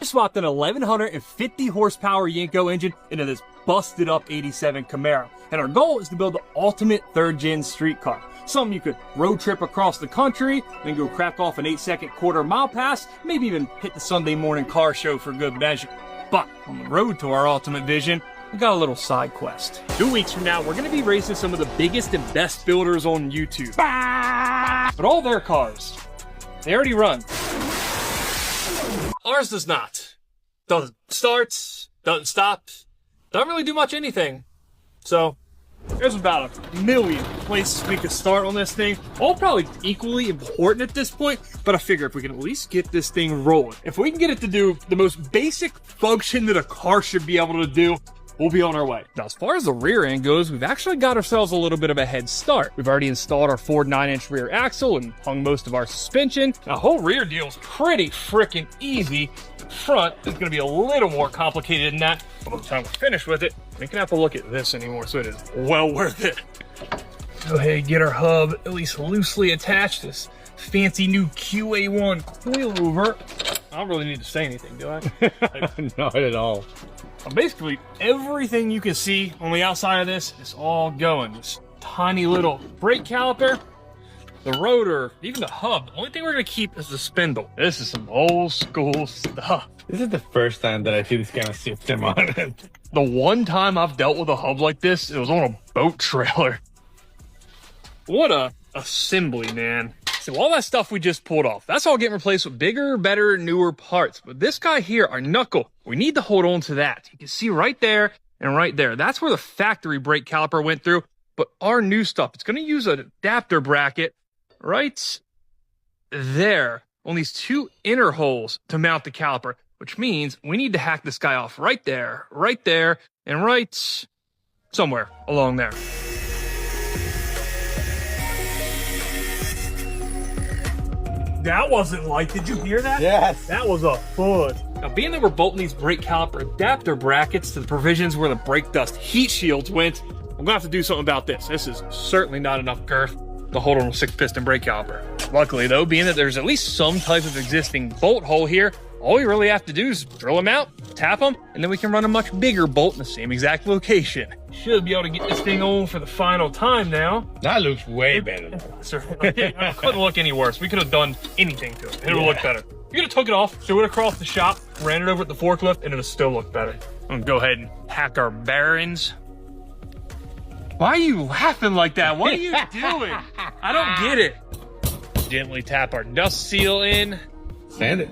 Swapped an 1150 horsepower Yenko engine into this busted up 87 Camaro. And our goal is to build the ultimate third gen street car. Something you could road trip across the country, then go crack off an 8-second quarter-mile pass, maybe even hit the Sunday morning car show for good measure. But on the road to our ultimate vision, we got a little side quest. 2 weeks from now, we're gonna be racing some of the biggest and best builders on YouTube. But all their cars, they already run. Ours does not. Doesn't start, doesn't stop, doesn't really do much anything. So, there's about a million places we could start on this thing, all probably equally important at this point, but I figure if we can at least get this thing rolling, if we can get it to do the most basic function that a car should be able to do, we'll be on our way. Now, as far as the rear end goes, we've actually got ourselves a little bit of a head start. We've already installed our Ford 9-inch rear axle and hung most of our suspension. Now, the whole rear deal's pretty freaking easy. The front is gonna be a little more complicated than that. But by the time we're finished with it, we can have to look at this anymore, so it is well worth it. Go ahead and get our hub at least loosely attached. This fancy new QA1 coilover. I don't really need to say anything, do I? Not at all. Basically, everything you can see on the outside of this is all going. This tiny little brake caliper, the rotor, even the hub. The only thing we're gonna keep is the spindle. This is some old school stuff. This is the first time that I see this kind of system on it. The one time I've dealt with a hub like this, it was on a boat trailer. What a assembly, man. So all that stuff we just pulled off, that's all getting replaced with bigger, better, newer parts. But this guy here, our knuckle, we need to hold on to that. You can see right there and right there. That's where the factory brake caliper went through. But our new stuff, it's going to use an adapter bracket right there on these two inner holes to mount the caliper, which means we need to hack this guy off right there, and right somewhere along there. That wasn't light. Did you hear that? Yes. That was a thud. Now, being that we're bolting these brake caliper adapter brackets to the provisions where the brake dust heat shields went, I'm gonna have to do something about this. This is certainly not enough girth to hold on a 6-piston brake caliper. Luckily though, being that there's at least some type of existing bolt hole here, all we really have to do is drill them out, tap them, and then we can run a much bigger bolt in the same exact location. Should be able to get this thing on for the final time now. That looks way better. It couldn't look any worse. We could have done anything to it, and it would look better. You could have took it off, threw it across the shop, ran it over at the forklift, and it would still look better. I'm gonna go ahead and hack our bearings. Why are you laughing like that? What are you doing? I don't get it. Gently tap our dust seal in. Sand it.